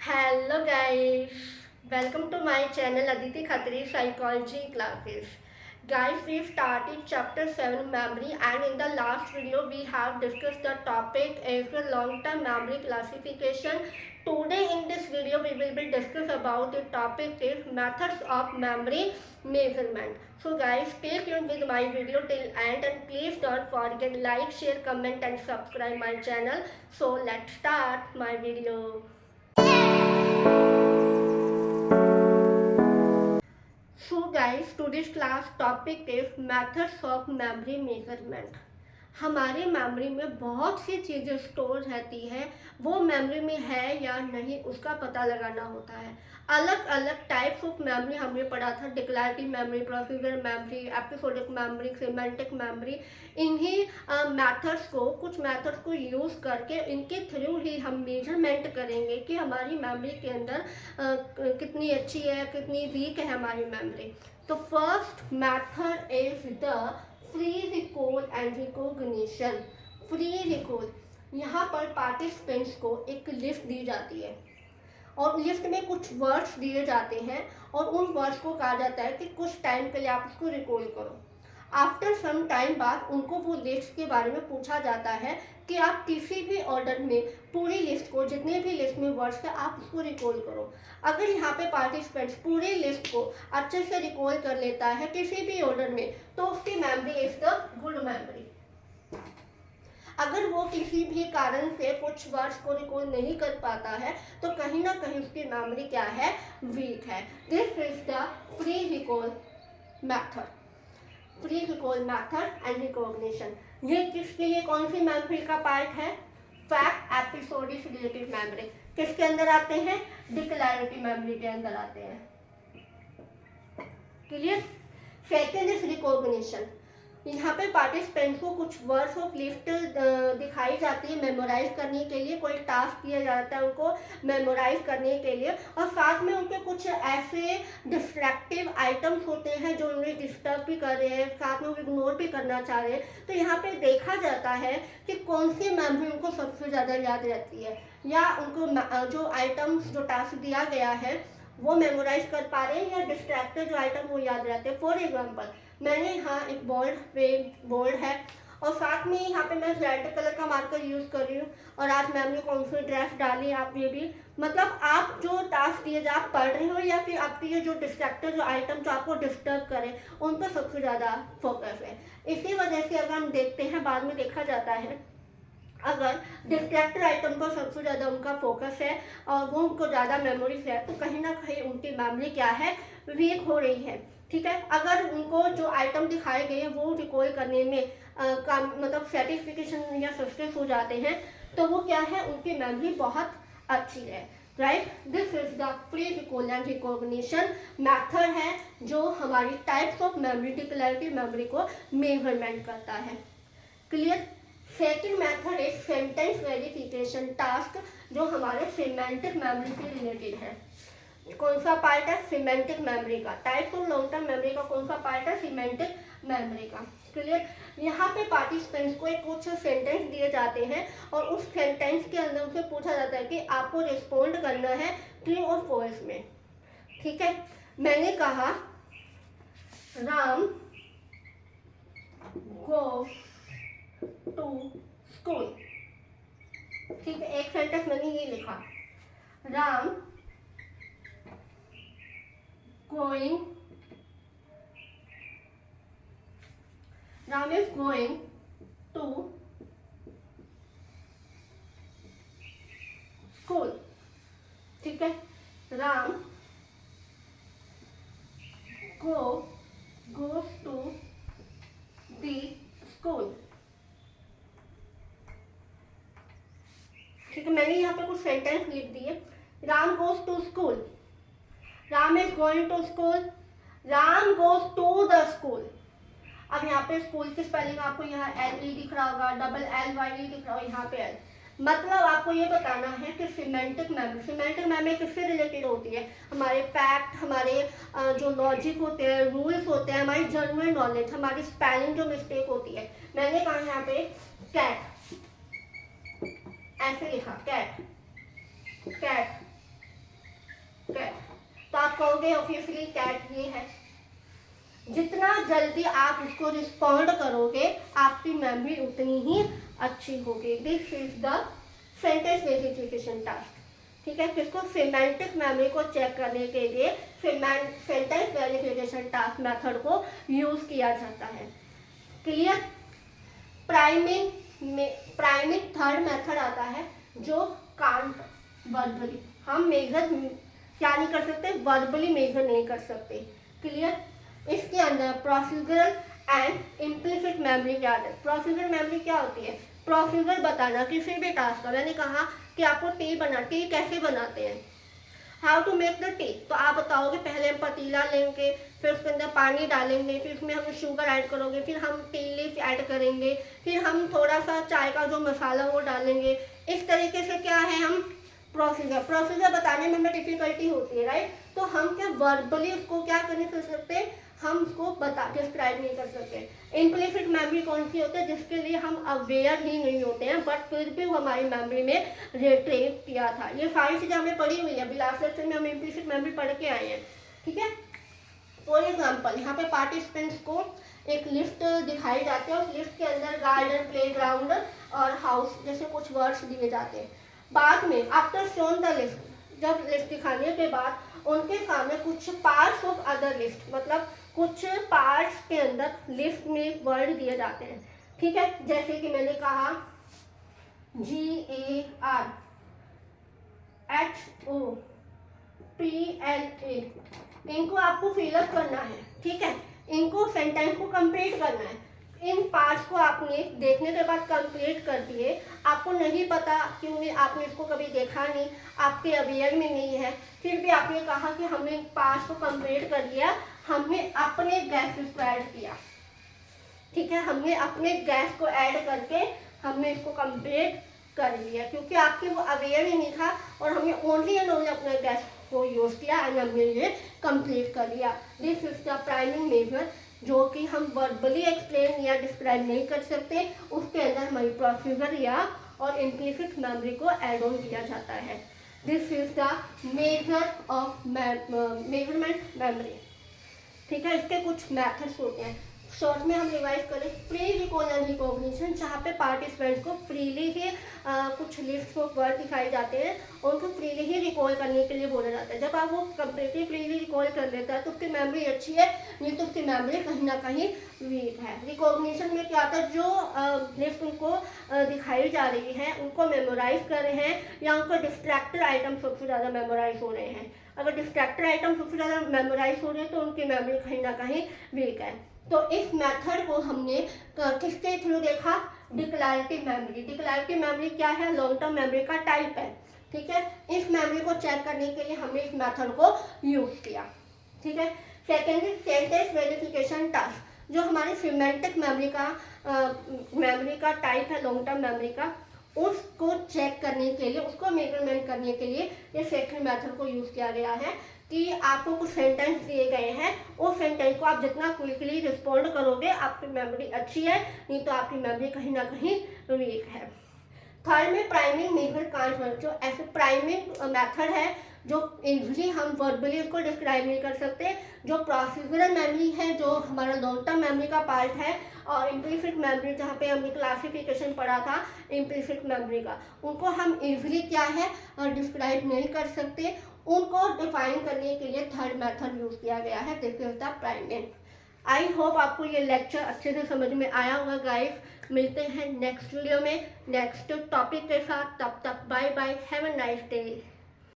Hello guys, welcome to my channel Aditi Khatri Psychology Classes. Guys, we started chapter 7 memory, and in the last video we have discussed the topic as long-term memory classification. Today in this video we will be discuss about the topic is methods of memory measurement. So guys, stay tuned with my video till end, and please don't forget like, share, comment and subscribe my channel. So let's start my video. So guys, today's class topic is methods of memory measurement. हमारी memory में बहुत सी चीज़ें store रहती है, वो memory में है या नहीं उसका पता लगाना होता है। अलग अलग टाइप्स ऑफ मेमोरी हमने पढ़ा था, declarative memory, procedure memory, episodic memory, semantic memory. इन्हीं मेथड्स को कुछ मेथड्स को यूज़ करके इनके थ्रू ही हम मेजरमेंट करेंगे कि हमारी मेमोरी के अंदर कितनी अच्छी है, कितनी वीक है हमारी मेमोरी। तो first method is the free recall and recognition. Free recall, यहाँ पर पार्टिसिपेंट्स को एक लिस्ट दी जाती है और लिस्ट में कुछ वर्ड्स दिए जाते हैं और उन वर्ड्स को कहा जाता है कि कुछ टाइम के लिए आप उसको रिकॉल करो। आफ्टर सम टाइम बाद उनको वो लिस्ट के बारे में पूछा जाता है कि आप किसी भी ऑर्डर में पूरी लिस्ट को, जितने भी लिस्ट में वर्ड्स है, आप उसको रिकॉल करो। अगर यहाँ पे पार्टिसिपेंट्स पूरी लिस्ट को अच्छे से रिकॉल कर लेता है किसी भी ऑर्डर में, तो उसकी memory is the good memory. अगर वो किसी भी कारण से कुछ वर्ड्स को रिकॉल नहीं कर पाता है तो कहीं ना कहीं उसकी मेमोरी क्या है, वीक है। This is the free recall method. Free recall method and recognition. ये किसके लिए, कौन सी मेमोरी का पार्ट है? Fact, episodic, relative memory. किसके अंदर आते हैं? डिक्लेरेटिव मेमोरी के अंदर आते हैं। क्लियर? Second is recognition. यहाँ पे पार्टिसिपेंट्स को कुछ वर्ड्स ऑफ लिस्ट दिखाई जाती है मेमोराइज करने के लिए, कोई टास्क दिया जाता है उनको मेमोराइज करने के लिए, और साथ में उनके कुछ ऐसे डिस्ट्रैक्टिव आइटम्स होते हैं जो उन्हें डिस्टर्ब भी कर रहे हैं, साथ में वो इग्नोर भी करना चाह रहे हैं। तो यहाँ पे देखा जाता है कि कौन सी मेमोरी उनको सबसे ज़्यादा याद रहती है, या उनको जो आइटम्स, जो टास्क दिया गया है वो मेमोराइज कर पा रहे हैं, या डिस्ट्रैक्टेड जो आइटम वो याद रहते हैं। फॉर एग्जाम्पल, मैंने यहाँ एक बोर्ड है और साथ में यहाँ पे मैं रेड कलर का मार्कर यूज़ कर रही हूँ, और आज मैम ने कौन सी ड्रेस डाली, आप ये भी, मतलब आप जो टास्क दिए, जो आप पढ़ रहे हो, या फिर आपकी ये जो डिस्ट्रैक्टेड जो आइटम जो आपको डिस्टर्ब करे, उन पर सबसे ज़्यादा फोकस है। इसी वजह से अगर हम देखते हैं, बाद में देखा जाता है, अगर डिस्ट्रैक्टेड आइटम पर सबसे ज़्यादा उनका फोकस है और वो उनको ज़्यादा मेमोरीज है, तो कहीं ना कहीं उनकी मेमोरी क्या है, वीक हो रही है। ठीक है, अगर उनको जो आइटम दिखाए गए हैं वो रिकॉल करने में मतलब सेटिस्फिकेशन या सक्सेस हो जाते हैं, तो वो क्या है, उनकी मेमोरी बहुत अच्छी है। Right, this is the pre recall and recognition method है जो हमारी types of memory, declarative memory को मेजरमेंट करता है। क्लियर? सेकेंड मेथड एक सेंटेंस वेरिफिकेशन टास्क, जो हमारे सिमेंटिक मेमोरी से रिलेटेड है। कौन सा पार्ट है? सिमेंटिक मेमोरी का। Types of long term memory का कौन सा पार्ट है? सिमेंटिक मेमोरी का। क्लियर? यहाँ पे पार्टिसिपेंट्स को एक कुछ सेंटेंस दिए जाते हैं और उस सेंटेंस के अंदर उनसे पूछा जाता है कि आपको रिस्पॉन्ड करना है ट्रू और फॉल्स में। ठीक है, मैंने कहा राम गो टू स्कूल। ठीक है, एक सेंटेंस मैंने ये लिखा, Ram Ram is going to school. ठीक है, Ram goes to the school। ठीक है, मैंने यहाँ पे कुछ सेंटेंस लिख दिए। Ram goes to school, Ram is going to school, Ram goes to the school. अब यहाँ पे स्कूल की स्पेलिंग आपको यहाँ LE दिख रहा होगा, डबल LYE दिख रहा होगा, यहाँ पे L। मतलब आपको ये बताना है कि सिमेंटिक मेमोरी किससे रिलेटेड होती है? हमारे फैक्ट, हमारे जो लॉजिक होते हैं, रूल्स होते हैं, हमारी जनरल नॉलेज, हमारी स्पेलिंग जो मिस्टेक होती है। मैंने कहा यहाँ पे कैट, ऐसे लिखा कैट, कैट। तो आप कहोगे ऑब्वियसली कैट ये है। जितना जल्दी आप उसको रिस्पॉन्ड करोगे आपकी मेमोरी उतनी ही अच्छी होगी। This is the sentence verification task. ठीक है, किसको सिमेंटिक मेमोरी को चेक करने के लिए सेंटेंस वेरिफिकेशन टास्क मेथड को यूज किया जाता है। क्लियर। प्राइमिंग थर्ड मेथड आता है जो कांट वर्बली, हम मेजर क्या नहीं कर सकते, वर्बली मेजर नहीं कर सकते। क्लियर। इसके अंदर प्रोसीजरल एंड इम्प्लिसिट मेमोरी क्या है। प्रोसीजरल मेमोरी क्या होती है, प्रोसीजर बताना किसी भी टास्क का। मैंने कहा कि आपको टी कैसे बनाते हैं, how to make the tea, तो आप बताओगे पहले हम पतीला लेंगे, फिर उसके अंदर पानी डालेंगे, फिर उसमें हम शुगर ऐड करोगे, फिर हम टी लीफ ऐड करेंगे, फिर हम थोड़ा सा चाय का जो मसाला वो डालेंगे। इस तरीके से क्या है, हम प्रोसीजर बताने में हमें डिफिकल्टी होती है, राइट। तो हम क्या वर्बली उसको क्या नहीं कर सकते, हम उसको डिस्क्राइब नहीं कर सकते। इम्प्लिसिट मेमोरी कौन सी होती है, जिसके लिए हम अवेयर ही नहीं होते हैं, बट फिर भी वो हमारी मेमोरी में रिट्रीव किया था। ये सारी चीज़ें हमें पढ़ी हुई है, अभी लास्ट लेक्चर में हम इम्प्लिसिट मेमोरी पढ़ के आए हैं। ठीक है। फॉर एग्जाम्पल यहाँ पे पार्टिसिपेंट्स को एक लिस्ट दिखाई जाती है, उस लिस्ट के अंदर गार्डन, प्लेग्राउंड और हाउस जैसे कुछ वर्ड्स दिए जाते हैं। बाद में आफ्टर शोन द लिस्ट, जब लिस्ट दिखाने के बाद उनके सामने कुछ पार्ट्स ऑफ अदर लिस्ट, मतलब कुछ पार्ट्स के अंदर लिस्ट में वर्ड दिए जाते हैं। ठीक है, जैसे कि मैंने कहा GARHOPLA, इनको आपको फिलअप करना है। ठीक है, इनको सेंटेंस को कंप्लीट करना है। इन पार्ट्स को आपने देखने के बाद कंप्लीट कर दिए, आपको नहीं पता क्योंकि आपने इसको कभी देखा नहीं, आपके अवेयर में नहीं है, फिर भी आपने कहा कि हमने पार्ट्स को कंप्लीट कर दिया, हमने अपने गैस को ऐड किया। ठीक है, हमने अपने गैस को ऐड करके हमने इसको कंप्लीट कर लिया, क्योंकि आपके वो अवेयर ही नहीं था और हमने ओनली एंड ओनली अपने गैस को यूज किया एंड हमने ये कंप्लीट कर लिया। This is the priming method, जो कि हम वर्बली एक्सप्लेन या डिस्क्राइब नहीं कर सकते, उसके अंदर हमारी प्रोसीजर या और इम्प्लिसिट मेमोरी को ऐड ऑन किया जाता है। This is the measure of measurement memory. ठीक है, इसके कुछ मेथड्स होते हैं, शॉर्ट में हम रिवाइज करें। प्री रिकॉल एंड रिकॉग्निशन, जहाँ पे पार्टिसिपेंट्स को फ्रीली ही कुछ लिस्ट ऑफ वर्ड दिखाए जाते हैं और उनको फ्रीली ही रिकॉल करने के लिए बोला जाता है। जब आप वो कम्प्लीटली फ्रीली रिकॉल कर लेता है तो उसकी मेमोरी अच्छी है, नहीं तो उसकी मेमोरी कहीं ना कहीं वीक है। रिकॉग्निशन में क्या होता है, जो लिस्ट उनको दिखाई जा रही है उनको मेमोराइज कर रहे हैं या उनको डिस्ट्रैक्टेड आइटम सबसे ज़्यादा मेमोराइज हो रहे हैं। अगर डिस्ट्रैक्टेड आइटम सबसे ज़्यादा मेमोराइज हो रहे हैं तो उनकी मेमोरी कहीं ना कहीं वीक है। तो इस मेथड को हमने किसके थ्रू देखा, डिक्लेरेटिव मेमोरी। डिक्लेरेटिव मेमोरी क्या है, लॉन्ग टर्म मेमोरी का टाइप है। ठीक है, इस मेमोरी को चेक करने के लिए हमने इस मेथड को यूज किया। ठीक है। सेकेंडली सेंटेंस वेरिफिकेशन टास्क, जो हमारी सिमेंटिक मेमोरी का टाइप है लॉन्ग टर्म मेमोरी का, उसको चेक करने के लिए, उसको मेजरमेंट करने के लिए ये सेकंड मेथड को यूज किया गया है कि आपको कुछ सेंटेंस दिए गए हैं, उस सेंटेंस को आप जितना क्विकली रिस्पॉन्ड करोगे आपकी मेमोरी अच्छी है, नहीं तो आपकी मेमोरी कहीं ना कहीं वीक है। थर्ड में प्राइमिंग मेथड कांट, जो ऐसे प्राइमिंग मेथड है जो इजीली हम वर्बली उसको डिस्क्राइब नहीं कर सकते। जो प्रोसीजरल मेमोरी है, जो हमारा लॉन्ग टर्म मेमोरी का पार्ट है, और इम्प्लिसिट मेमोरी जहाँ पे हमने क्लासिफिकेशन पढ़ा था इम्प्लिसिट मेमोरी का, उनको हम इजीली क्या है डिस्क्राइब नहीं कर सकते। उनको डिफाइन करने के लिए थर्ड मेथड यूज किया गया है, this is the priming. I hope आपको ये लेक्चर अच्छे से समझ में आया होगा गाइस। मिलते हैं नेक्स्ट वीडियो में नेक्स्ट टॉपिक के साथ, तब तक bye bye, have a nice day.